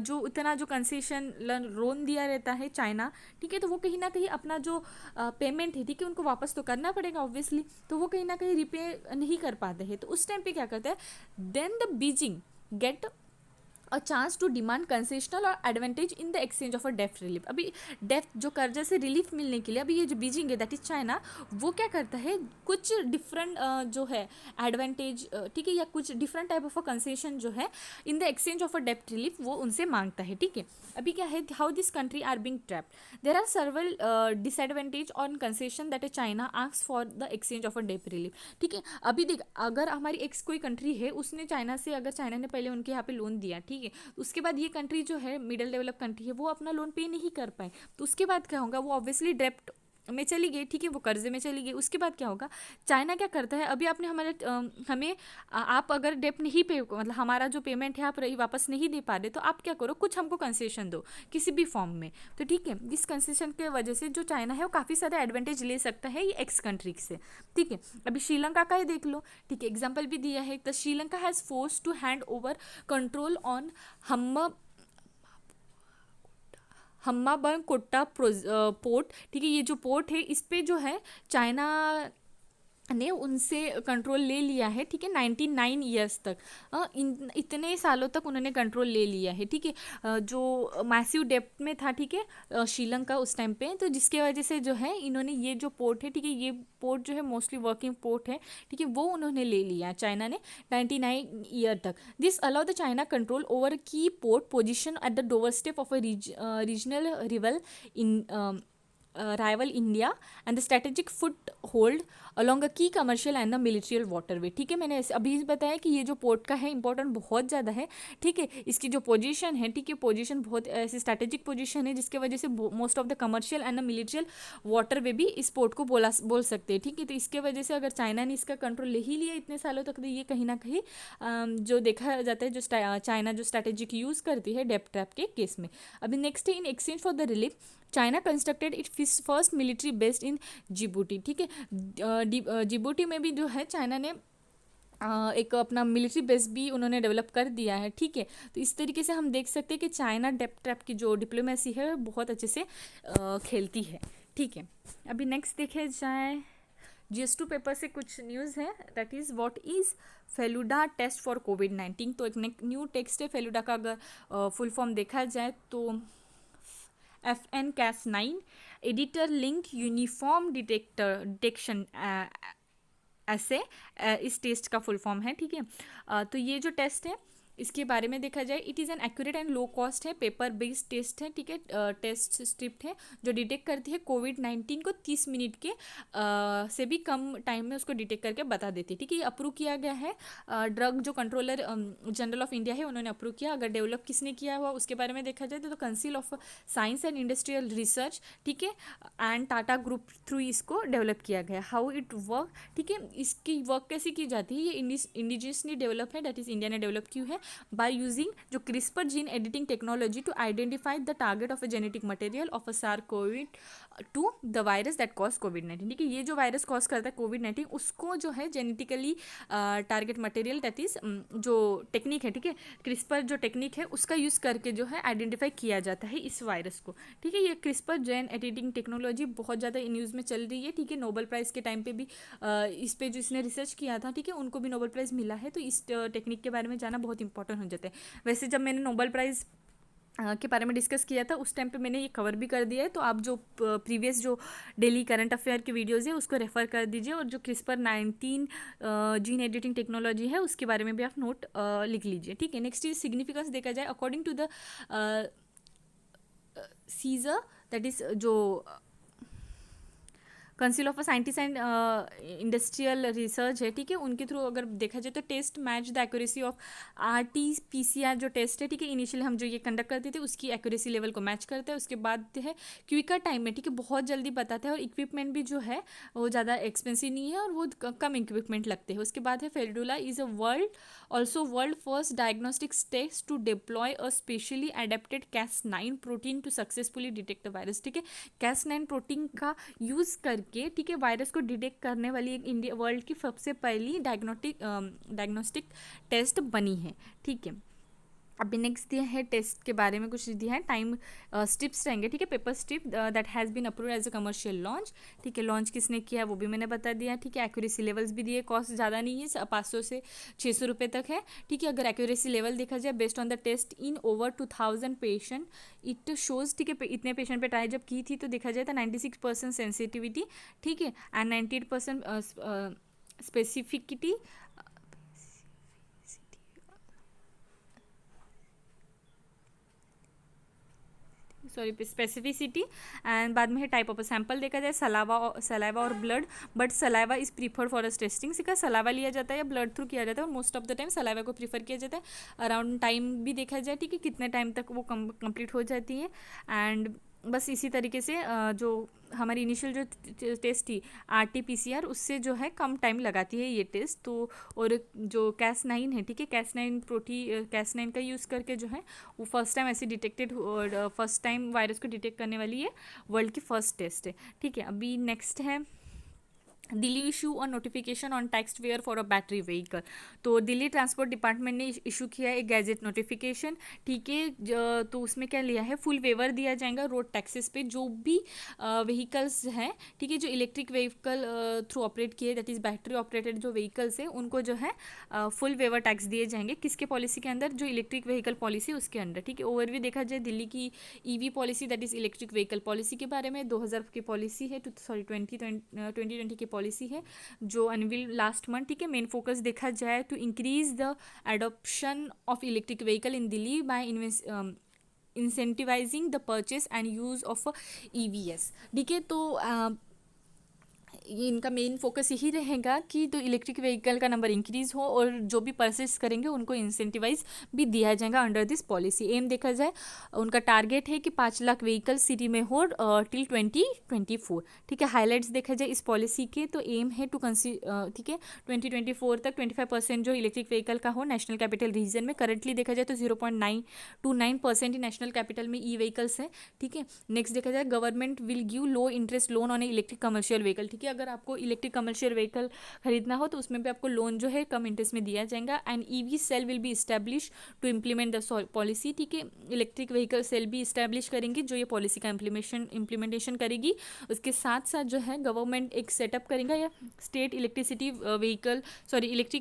जो इतना जो कंसेशन लोन दिया रहता है चाइना, ठीक है, तो वो कहीं ना कहीं अपना जो पेमेंट है, ठीक है, उनको वापस तो करना पड़ेगा ऑब्वियसली, तो वो कहीं ना कहीं रिपे नहीं कर पाते हैं। तो उस टाइम पे क्या करता है, then the Beijing get a chance to demand concessional और advantage in the exchange of a डेफ्ट रिलीफ। अभी डेफ्ट जो कर्जे से रिलीफ मिलने के लिए अभी ये जो बीजिंग है दैट इज चाइना, वो क्या करता है कुछ डिफरेंट जो है एडवांटेज, ठीक है, या कुछ different type of a concession जो है in the exchange of a डेप्ट रिलीफ वो उनसे मांगता है, ठीक है। अभी क्या है, how this country are being trapped, there are several disadvantage on concession that China asks for the exchange of a डेप्ट रिलीफ, ठीक है। अभी देख, अगर हमारी एक्स कोई कंट्री है, उसने चाइना से, अगर चाइना ने पहले उनके यहाँ पे लोन दिया, ठीक है, तो उसके बाद ये कंट्री जो है मिडिल डेवलप कंट्री है, वो अपना लोन पे नहीं कर पाए, तो उसके बाद क्या होगा, वो ऑब्वियसली डेप्ट में चली गई, ठीक है, वो कर्जे में चली गई। उसके बाद क्या होगा, चाइना क्या करता है, अभी आपने हमारे हमें आप अगर डेप्ट नहीं पे, मतलब हमारा जो पेमेंट है आप रही वापस नहीं दे पा रहे, तो आप क्या करो, कुछ हमको कंसेशन दो किसी भी फॉर्म में, तो ठीक है, इस कंसेशन के वजह से जो चाइना है वो काफ़ी सारा एडवांटेज ले सकता है ये एक्स कंट्री से, ठीक है। अभी श्रीलंका का ही देख लो, ठीक है, एग्जाम्पल भी दिया है, the Sri Lanka has force to hand over control on हम हम्माबन कोट्टा पोर्ट, ठीक है, ये जो पोर्ट है इस पे जो है चाइना ने उनसे कंट्रोल ले लिया है, ठीक है, 99 ईयर्स तक, इतने सालों तक उन्होंने कंट्रोल ले लिया है, ठीक है। जो मैसिव डेप्थ में था, ठीक है, श्रीलंका उस टाइम पे, तो जिसके वजह से जो है इन्होंने ये जो पोर्ट है, ठीक है, ये पोर्ट जो है मोस्टली वर्किंग पोर्ट है, ठीक है, वो उन्होंने ले लिया चाइना ने 99 ईयर तक। This allow the China control over key port position at the doorstep of a regional rival in rival India and the strategic foothold along a key commercial and the military waterway, ठीक है। मैंने अभी बताया कि ये जो port का है इंपॉर्टेंट बहुत ज़्यादा है, ठीक है, इसकी जो पोजीशन है, ठीक है, पोजीशन बहुत ऐसी स्ट्रैटेजिक पोजीशन है जिसके वजह से most of the commercial and the military waterway भी इस पोर्ट को बोल सकते हैं, ठीक है। तो इसके वजह से अगर चाइना ने इसका कंट्रोल ले ही लिया इतने सालों तक, तो ये कहीं ना कहीं जो देखा जाता है, जो चाइना जो स्ट्रैटेजिक यूज़ करती है डेप्ट ट्रैप के केस में। अभी नेक्स्ट है, in exchange for the relief China constructed it first military based in Djibouti, ठीक है। जिबूटी में भी जो है चाइना ने एक अपना मिलिट्री बेस भी उन्होंने डेवलप कर दिया है, ठीक है। तो इस तरीके से हम देख सकते हैं कि चाइना डेप्ट ट्रैप की जो डिप्लोमेसी है बहुत अच्छे से खेलती है, ठीक है। अभी नेक्स्ट देखे जाए, GS2 पेपर से कुछ न्यूज़ है, that is what is Feluda test for कोविड-19। तो एक न्यू टेक्स्ट है फेलुडा का, अगर फुल फॉर्म देखा जाए तो FN Cas9 editor link uniform detection ऐसे इस टेस्ट का फुल फॉर्म है, ठीक है। तो ये जो टेस्ट है इसके बारे में देखा जाए, it is an accurate and low cost है, पेपर बेस्ड टेस्ट है, ठीक है, टेस्ट स्ट्रिप्ट है जो डिटेक्ट करती है कोविड-19 को 30 मिनट के से भी कम टाइम में उसको डिटेक्ट करके बता देती है, ठीक है। ये अप्रूव किया गया है, ड्रग जो कंट्रोलर जनरल ऑफ इंडिया है उन्होंने अप्रूव किया। अगर डेवलप किसने किया हुआ उसके बारे में देखा जाए तो council of science and industrial research, ठीक है, एंड टाटा ग्रुप थ्रू इसको डेवलप किया गया। हाउ इट वर्क, ठीक है, इसकी वर्क कैसे की जाती है, ये इंडिजियसली डेवलप है, दैट इज इंडिया ने डेवलप की है by using जो CRISPR gene editing technology to identify the target of a genetic material of a SARS-CoV-2 the virus that cause COVID-19, ठीक है। ये जो वायरस कॉज करता है कोविड-19 उसको जो है genetically target material that is जो टेक्निक है, ठीक है, CRISPR जो टेक्निक है उसका यूज़ करके जो है आइडेंटिफाई किया जाता है इस वायरस को, ठीक है। ये CRISPR जेन एडिटिंग टेक्नोलॉजी बहुत ज़्यादा न्यूज़ में चल रही है, ठीक है। नोबेल प्राइज़ के टाइम पे भी इस पे जो इसने रिसर्च किया था, ठीक है, उनको भी नोबेल प्राइज़ मिला है, तो इस टेक्निक के बारे में जाना बहुत इंपॉर्टेंट हो जाता है। वैसे जब मैंने नोबेल प्राइज़ के बारे में डिस्कस किया था उस टाइम पे मैंने ये कवर भी कर दिया है, तो आप जो प्रीवियस जो डेली करंट अफेयर के वीडियोज़ है उसको रेफ़र कर दीजिए, और जो CRISPR-19 जीन एडिटिंग टेक्नोलॉजी है उसके बारे में भी आप नोट लिख लीजिए, ठीक है। नेक्स्ट इज सिग्निफिकेंस देखा जाए, according to the CSIR that is जो council of scientist and industrial research है, ठीक है, उनके थ्रू अगर देखा जाए तो test match the accuracy of RT-PCR जो टेस्ट है, ठीक है, इनिशियली हम जो ये कंडक्ट करते थे उसकी एक्यूरेसी लेवल को मैच करते हैं। उसके बाद है क्विकर टाइम में, ठीक है, बहुत जल्दी बताता है, और इक्विपमेंट भी जो है वो ज़्यादा एक्सपेंसिव नहीं है और वो कम इक्विपमेंट लगते हैं। उसके बाद है Feluda is a world first diagnostics test to deploy a specially adapted Cas9 protein to successfully detect the virus, ठीक है। Cas9 प्रोटीन का यूज़ करके, ठीक है, वायरस को डिटेक्ट करने वाली एक इंडिया वर्ल्ड की सबसे पहली डायग्नोस्टिक टेस्ट बनी है, ठीक है। अभी नेक्स्ट दिया है टेस्ट के बारे में, कुछ दिया है टाइम स्ट्रिप्स रहेंगे, ठीक है, paper strip that has been approve as a commercial launch, ठीक है, लॉन्च किसने किया है वो भी मैंने बता दिया, ठीक है। एक्यूरेसी लेवल्स भी दिए, कॉस्ट ज़्यादा नहीं है, 500 से 600 रुपये तक है, ठीक है। अगर एक्यूरेसी लेवल देखा जाए based on the test in over 2000 patient it shows, ठीक है, इतने पेशेंट पे ट्राई जब की थी तो देखा जाए तो 96% सेंसिटिविटी, ठीक है, एंड 98% स्पेसिफिकिटी, सॉरी स्पेसिफिसिटी, एंड बाद में है टाइप ऑफ सैंपल देखा जाए सलाइवा और blood, but saliva is preferred for a testing, सिका सलाइवा लिया जाता है या ब्लड थ्रू किया जाता है, और most of the time saliva को प्रीफर किया जाता है। अराउंड टाइम भी देखा जाए, ठीक है, कितने टाइम तक वो कंप्लीट हो जाती है। एंड बस इसी तरीके से जो हमारी इनिशियल जो टेस्ट थी RT-PCR उससे जो है कम टाइम लगाती है ये टेस्ट। तो और जो Cas9 है, ठीक है, Cas9 का यूज़ करके जो है वो फर्स्ट टाइम ऐसे डिटेक्टेड, और फर्स्ट टाइम वायरस को डिटेक्ट करने वाली ये वर्ल्ड की फर्स्ट टेस्ट है, ठीक है। अभी नेक्स्ट है दिल्ली इशू और notification on tax waiver for a battery vehicle. तो दिल्ली ट्रांसपोर्ट डिपार्टमेंट ने इशू किया है एक गैजेट नोटिफिकेशन, ठीक है, तो उसमें क्या लिया है, फुल वेवर दिया जाएगा रोड टैक्सेस पे जो भी व्हीकल्स हैं, ठीक है, जो इलेक्ट्रिक व्हीकल थ्रू ऑपरेट किए, दैट इज़ बैटरी ऑपरेटेड जो व्हीकल्स है उनको जो है फुल वेवर टैक्स दिए जाएंगे, किसके पॉलिसी के अंदर, जो इलेक्ट्रिक व्हीकल पॉलिसी उसके अंदर, ठीक है। ओवरव्यू देखा जाए दिल्ली की EV policy, that is electric vehicle policy के बारे में 2000 की पॉलिसी है, 2020 की पॉलिसी है जो अनवील लास्ट मंथ, ठीक है। मेन फोकस देखा जाए to increase the adoption of electric vehicle in Delhi by incentivising the purchase and use of EVs, ठीक है। तो ये इनका मेन फोकस यही रहेगा कि तो इलेक्ट्रिक व्हीकल का नंबर इंक्रीज़ हो और जो भी परचेस करेंगे उनको इंसेंटिवाइज भी दिया जाएगा अंडर दिस पॉलिसी। एम देखा जाए उनका टारगेट है कि 5 लाख व्हीकल सिटी में हो टिल 2024, ठीक है। हाईलाइट्स देखा जाए इस पॉलिसी के तो एम है टू ठीक है 2024 तक 25% जो इलेक्ट्रिक व्हीकल का हो नेशनल कैपिटल रीजन में। करंटली देखा जाए तो 0.929% ही नेशनल कैपिटल में व्हीकल्स है, ठीक है। नेक्स्ट देखा जाए government will give low interest loan on electric commercial vehicle, ठीक है। अगर आपको इलेक्ट्रिक कमर्शियल व्हीकल खरीदना हो तो उसमें भी आपको लोन जो है कम इंटरेस्ट में दिया जाएगा। And EV cell will be establish to implement the policy, ठीक है। इलेक्ट्रिक व्हीकल सेल भी इस्टेब्लिश करेंगे जो ये पॉलिसी का इम्प्लीमेंटेशन करेगी। उसके साथ साथ जो है गवर्नमेंट एक सेटअप करेगा या स्टेट इलेक्ट्रिक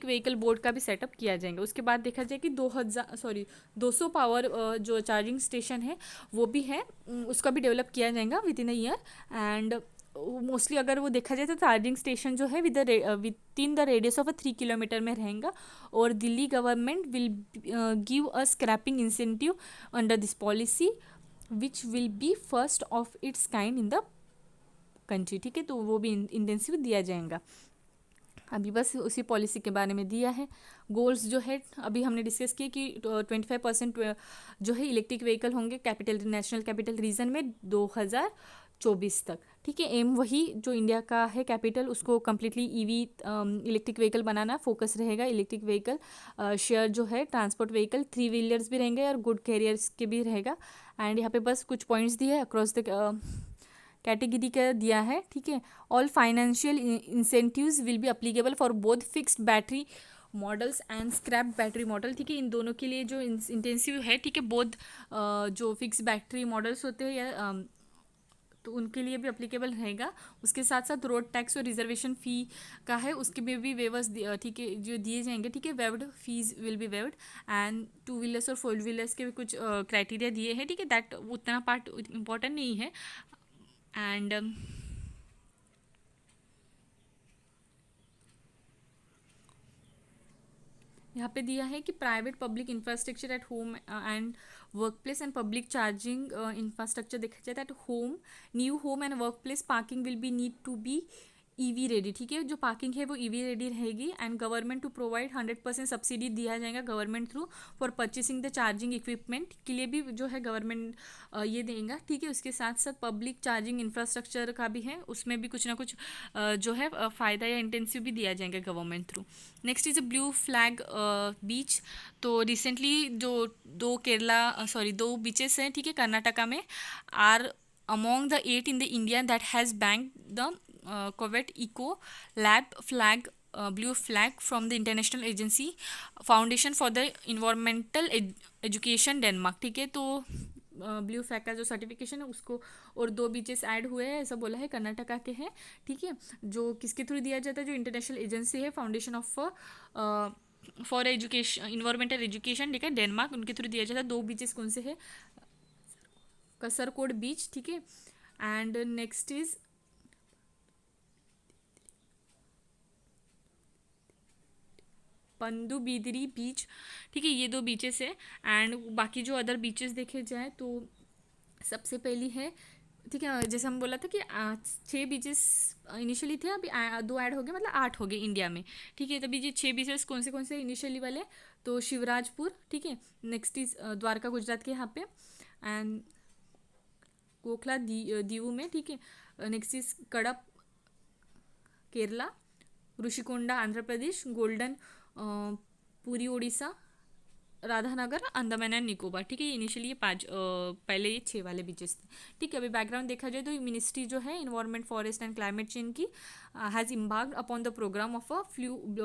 व्हीकल बोर्ड का भी सेटअप किया जाएगा। उसके बाद देखा जाए कि 200 पावर जो चार्जिंग स्टेशन है वो भी है, उसका भी डेवलप किया जाएगा within a year. And mostly अगर वो देखा जाए तो चार्जिंग स्टेशन जो है within the radius of 3 kilometre में रहेगा। और Delhi government will give a scrapping incentive under this policy which will be first of its kind in the country, ठीक है। तो वो भी इंटेंसिव दिया जाएगा। अभी बस उसी पॉलिसी के बारे में दिया है। गोल्स जो है अभी हमने डिस्कस किए कि 25% जो है इलेक्ट्रिक व्हीकल होंगे नेशनल कैपिटल रीजन में 2024 तक, ठीक है। एम वही जो इंडिया का है कैपिटल उसको कम्प्लीटली EV इलेक्ट्रिक व्हीकल बनाना फोकस रहेगा। इलेक्ट्रिक व्हीकल शेयर जो है ट्रांसपोर्ट व्हीकल 3 व्हीलर्स भी रहेंगे और गुड कैरियर्स के भी रहेगा। एंड यहाँ पे बस कुछ पॉइंट्स दिए अक्रॉस द कैटेगरी का दिया है, ठीक है। All financial incentives will be applicable for both fixed battery models and scrap battery model, ठीक है। इन दोनों के लिए जो इंटेंसिव है, ठीक है, बोथ जो फिक्स बैटरी मॉडल्स होते हैं या तो उनके लिए भी अप्लीकेबल रहेगा। उसके साथ साथ रोड टैक्स और रिजर्वेशन फ़ी का है उसके में भी वेवर्स, ठीक है, जो दिए जाएंगे, ठीक है। Waived fees will be waived and 2 wheelers और 4 व्हीलर्स के भी कुछ क्राइटेरिया दिए हैं, ठीक है। दैट उतना पार्ट इम्पॉर्टेंट नहीं है। एंड यहाँ पे दिया है कि private public infrastructure at home and workplace and public charging infrastructure देखा जाए at home, new home and workplace parking will be need to be EV ready, ठीक है। जो पार्किंग है वो EV रेडी रहेगी। And government to provide 100% subsidy दिया जाएगा government through for purchasing the charging equipment के लिए भी जो है गवर्नमेंट ये देगा, ठीक है। उसके साथ साथ पब्लिक चार्जिंग इंफ्रास्ट्रक्चर का भी है, उसमें भी कुछ ना कुछ जो है फ़ायदा या इंटेंसिव भी दिया जाएगा government through. Next is a blue flag beach. तो रिसेंटली जो दो बीचेस हैं, ठीक है, कर्नाटका में are among the 8 in the India that has banked the Covet Eco Lab flag blue flag from the international agency foundation for the environmental education Denmark, ठीक है। तो ब्लू फ्लैग का जो सर्टिफिकेशन है उसको, और 2 बीचेस ऐड हुए हैं ऐसा बोला है, कर्नाटका के हैं, ठीक है। जो किसके थ्रू दिया जाता है, जो इंटरनेशनल एजेंसी है foundation of for education environmental education, ठीक है, डेनमार्क, उनके थ्रू दिया जाता है। 2 बीचेस कौन से है, कसरकोड बीच, ठीक है, एंड नेक्स्ट इज पंदुबिदरी बीच, ठीक है। ये 2 बीचेस है। एंड बाकी जो अदर बीचेस देखे जाए तो सबसे पहली है, ठीक है, जैसे हम बोला था कि 6 बीचेस इनिशियली थे, अभी 2 ऐड हो गए, मतलब 8 हो गए इंडिया में, ठीक है। तभी ये 6 बीचेस कौन से इनिशियली वाले, तो शिवराजपुर, ठीक है, नेक्स्ट इज द्वारका गुजरात के यहाँ पे, एंड कोखला दीव में, ठीक है, नेक्स्ट इज कड़प केरला, ऋषिकोंडा आंध्र प्रदेश, गोल्डन पूरी उड़ीसा, राधानगर अंडमान एंड निकोबार, ठीक है। इनिशियली ये 5 पहले ये 6 वाले बीचेस थे, ठीक है। अभी बैकग्राउंड देखा जाए तो मिनिस्ट्री जो है environment forest and climate change की has embarked upon the programme of a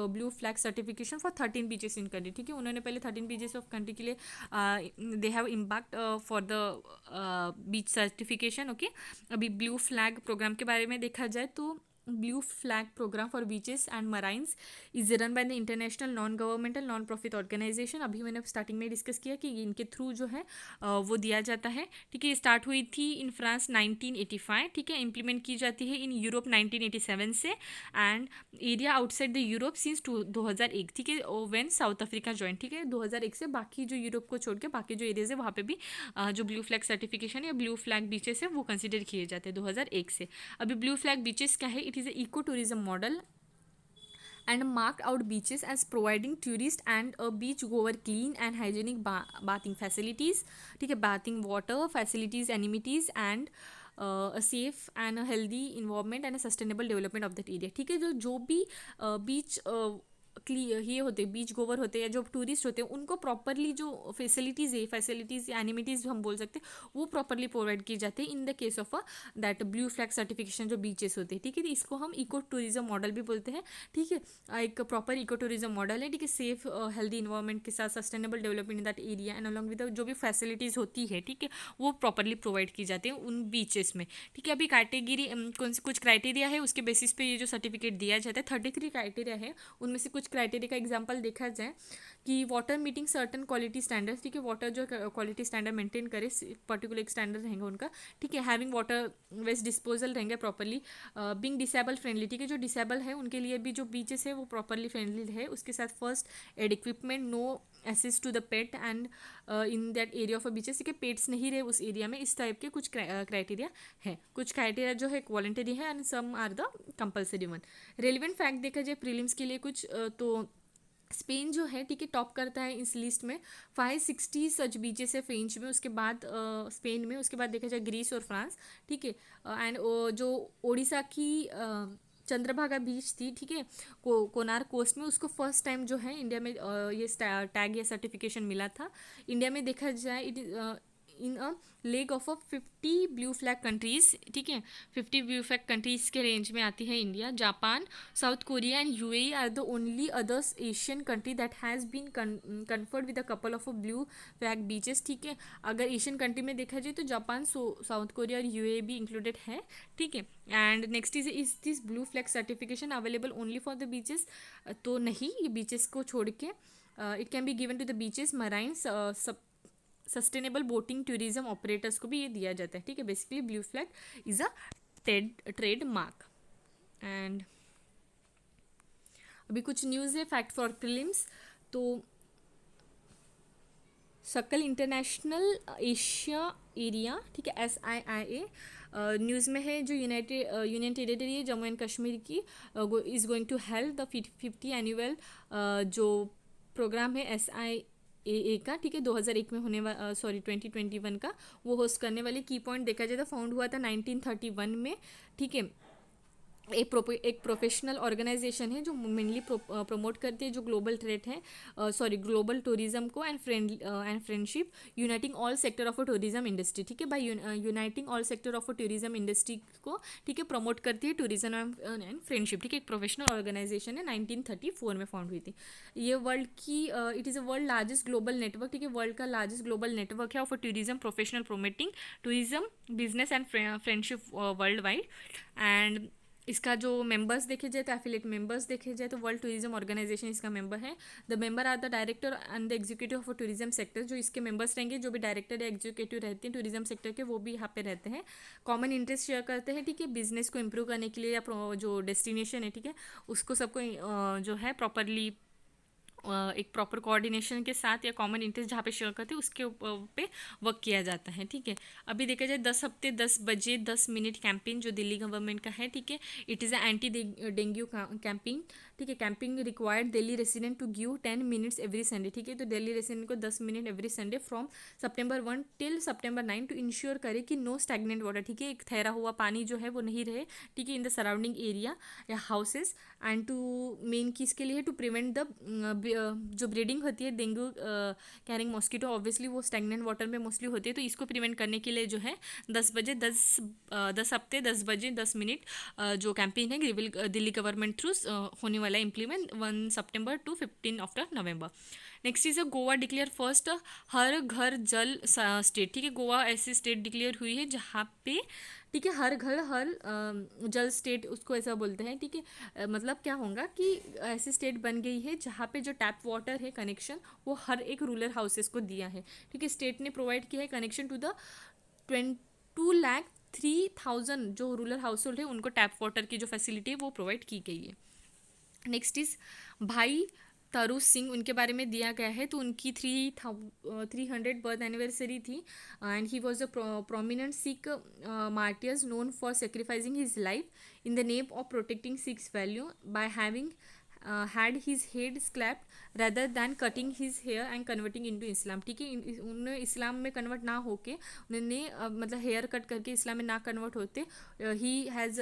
blue flag certification for 13 beaches in country, ठीक है। उन्होंने पहले 13 बीचेस ऑफ कंट्री के लिए they have embarked for the beach certification, okay. अभी ब्लू फ्लैग प्रोग्राम के बारे में देखा जाए तो blue flag programme for beaches and marinas is run by the international non governmental non profit organisation. अभी मैंने स्टार्टिंग में डिस्कस किया कि इनके थ्रू जो है वो दिया जाता है, ठीक है। ये स्टार्ट हुई थी इन फ्रांस 1985, ठीक है। इम्प्लीमेंट की जाती है इन यूरोप 1987 से, and area outside the Europe since 2001, ठीक है, व्हेन साउथ अफ्रीका ज्वाइन, ठीक है। 2001 से बाकी जो यूरोप को छोड़ के बाकी जो एरियाज है वहाँ पे भी जो ब्लू फ्लैग सर्टिफिकेशन या ब्लू फ्लैग बीचेस है वो कंसिडर किए जाते हैं 2001 से। अभी ब्लू फ्लैग बीचेस क्या है, it is a eco tourism model and marked out beaches as providing tourists and a beach goer clean and hygienic bathing facilities, ठीक है, bathing water facilities, amenities and a safe and a healthy environment and a sustainable development of that area, ठीक है। जो भी बीच ये होते हैं, बीच गोवर होते हैं या जो टूरिस्ट होते हैं, उनको प्रॉपरली जो फैसिलिटीज़ या एनिमिटीज़ हम बोल सकते हैं वो प्रॉपरली प्रोवाइड किए जाते हैं इन the case of that blue flag certification जो बीचेस होते हैं, ठीक है। इसको हम इको टूरिज्म मॉडल भी बोलते हैं, ठीक है। एक प्रॉपर इको टूरिज्म मॉडल है, ठीक है। सेफ हेल्दी इन्वायरमेंट के साथ sustainable development in that area and along with जो भी फैसिलिटीज़ होती है, ठीक है, वो प्रॉपरली प्रोवाइड की जाती है उन बीचेस में, ठीक है। अभी कैटेगरी कुछ क्राइटेरिया है, उसके बेसिस पे ये जो सर्टिफिकेट दिया जाता है। 33 क्राइटेरिया है, उनमें से कुछ क्राइटेरिया का एग्जांपल देखा जाए कि water meeting certain quality standards, ठीक है, वाटर जो क्वालिटी स्टैंडर्ड मेंटेन करे, पर्टिकुलर एक स्टैंडर्ड रहेंगे उनका, ठीक है। हैविंग वाटर वेस्ट डिस्पोजल रहेंगे प्रॉपरली, बीइंग डिसेबल फ्रेंडली, ठीक है, जो डिसेबल है उनके लिए भी जो बीचेस है वो प्रॉपरली फ्रेंडली है। उसके साथ first aid equipment, no access to the pet and in that area of a beaches, ठीक है, पेट्स नहीं रहे उस एरिया में, इस टाइप के कुछ क्राइटेरिया है। कुछ क्राइटेरिया जो है वॉलंटरी है and some are the compulsory one. Relevant fact देखा जाए प्रीलिम्स के लिए कुछ तो स्पेन जो है, ठीक है, टॉप करता है इस लिस्ट में। 560 सच बीचेस है फ्रेंच में, उसके बाद स्पेन में, उसके बाद देखा जाए ग्रीस और फ्रांस, ठीक है। एंड जो ओडिशा की चंद्रभागा बीच थी, ठीक है, कोनार कोस्ट में, उसको फर्स्ट टाइम जो है इंडिया में ये टैग या सर्टिफिकेशन मिला था। इंडिया में देखा जाए it in a league of 50 blue flag countries, ठीक है, 50 ब्लू फ्लैग कंट्रीज के रेंज में आती है India. Japan, South Korea and UAE are the only others Asian country that has been conferred with a couple of blue flag beaches, ठीक है। अगर Asian country में देखा जाए तो जापान, साउथ कोरिया और यूएई भी इंक्लूडेड है, ठीक है। And next is this blue flag certification available only for the beaches, तो नहीं, ये बीचेस को छोड़ के it can be given to the beaches, marinas, sustainable boating tourism operators को भी ये दिया जाता है, ठीक है। Basically blue flag is a trademark. And अभी कुछ न्यूज़ है फैक्ट फॉर प्रीलिम्स, तो सकल इंटरनेशनल एशिया एरिया, ठीक है, SIIA न्यूज़ में है, जो यूनियन टेरिटरी है जम्मू एंड कश्मीर की is going to help the 50 annual जो प्रोग्राम है SIAA का, ठीक है, 2001 में होने 2021 का, वो होस्ट करने वाले। की पॉइंट देखा जाए तो फाउंड हुआ था 1931 में, ठीक है। एक प्रोफेशनल ऑर्गेनाइजेशन है जो मेनली प्रमोट करती है जो ग्लोबल ट्रेड है, ग्लोबल टूरिज्म को and friendship uniting all sector of a tourism industry, ठीक है, by uniting all sector of a tourism industry को, ठीक है, प्रमोट करती है टूरिज्म एंड फ्रेंडशिप, ठीक है, एक प्रोफेशनल ऑर्गेनाइजेशन है, 1934 में फाउंड हुई थी ये। वर्ल्ड की it is a world largest global network, ठीक है, वर्ल्ड का लार्जेस्ट ग्लोबल नेटवर्क है of a tourism professional promoting tourism business and friendship world wide. And इसका जो मेंबर्स देखे जाए तो एफिलेट मेंबर्स देखे जाए तो वर्ल्ड टूरिज्म ऑर्गेनाइजेशन इसका मेंबर है। The member are the director and the executive of tourism sector, जो इसके मेंबर्स रहेंगे, जो भी डायरेक्टर या एग्जीक्यूटिव रहते हैं टूरिज्म सेक्टर के, वो भी यहाँ पे रहते हैं। कॉमन इंटरेस्ट शेयर करते हैं, ठीक है, बिजनेस को इंप्रूव करने के लिए या जो डेस्टिनेशन है, ठीक है, उसको सबको जो है प्रॉपरली एक प्रॉपर कोऑर्डिनेशन के साथ या कॉमन इंटरेस्ट जहाँ पे शेयर करते हैं उसके पे वर्क किया जाता है, ठीक है। अभी देखा जाए 10 हफ्ते 10 बजे 10 मिनट कैंपेन जो दिल्ली गवर्नमेंट का है, ठीक है, it is a anti dengue campaign, ठीक है। Camping required Delhi resident to give 10 minutes every Sunday, ठीक है, तो दिल्ली रेसिडेंट को 10 minute every Sunday from September 1 till September 9 to ensure करे कि नो स्टैगनेंट वाटर, ठीक है, एक ठहरा हुआ पानी जो है वो नहीं रहे, ठीक है, इन द सराउंडिंग एरिया या हाउसेस। एंड टू मेन किस के लिए, टू प्रिवेंट द जो ब्रीडिंग होती है डेंगू कैरिंग मॉस्किटो, ऑब्वियसली वो स्टैगनेंट वाटर में मोस्टली होती है, तो इसको प्रिवेंट करने के लिए जो है 10 हफ्ते 10 बजे 10 मिनट जो कैंपेन है दिल्ली गवर्नमेंट थ्रू होने वाला इम्प्लीमेंट 1 सितंबर टू 15 नवंबर। Next is Goa declare first Har Ghar Jal state, ठीक है, गोवा ऐसी स्टेट डिक्लेयर हुई है जहाँ पे, ठीक है, हर घर हर जल स्टेट उसको ऐसा बोलते हैं, ठीक है। मतलब क्या होगा कि ऐसी स्टेट बन गई है जहाँ पे जो टैप वाटर है कनेक्शन वो हर एक रूरल हाउसेस को दिया है, ठीक है। स्टेट ने प्रोवाइड किया है कनेक्शन टू द 22,03,000 जो रूरल हाउस होल्ड है उनको टैप वाटर की जो फैसिलिटी है वो प्रोवाइड की गई है। नेक्स्ट इज भाई तारू सिंह, उनके बारे में दिया गया है, तो उनकी 300 बर्थ एनिवर्सरी थी and he was a prominent Sikh martyrs known for sacrificing his life in the name of protecting six value by having had his head scalped rather than cutting his hair and converting into Islam, ठीक है, उन्होंने इस्लाम में convert ना होके उन्होंने मतलब hair cut करके इस्लाम में ना कन्वर्ट होते, he has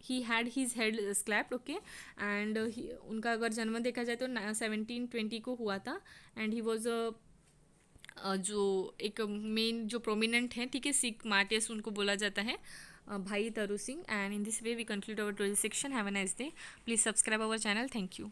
he had his head slapped, okay. And उनका अगर जन्म देखा जाए तो 1720 को हुआ था एंड ही वॉज जो एक मेन जो प्रोमिनेंट है, ठीक है, सिख मार्टियर्स उनको बोला जाता है Bhai Taru Singh. And in this way we conclude our tourist section. Have a nice day, please subscribe our channel, thank you.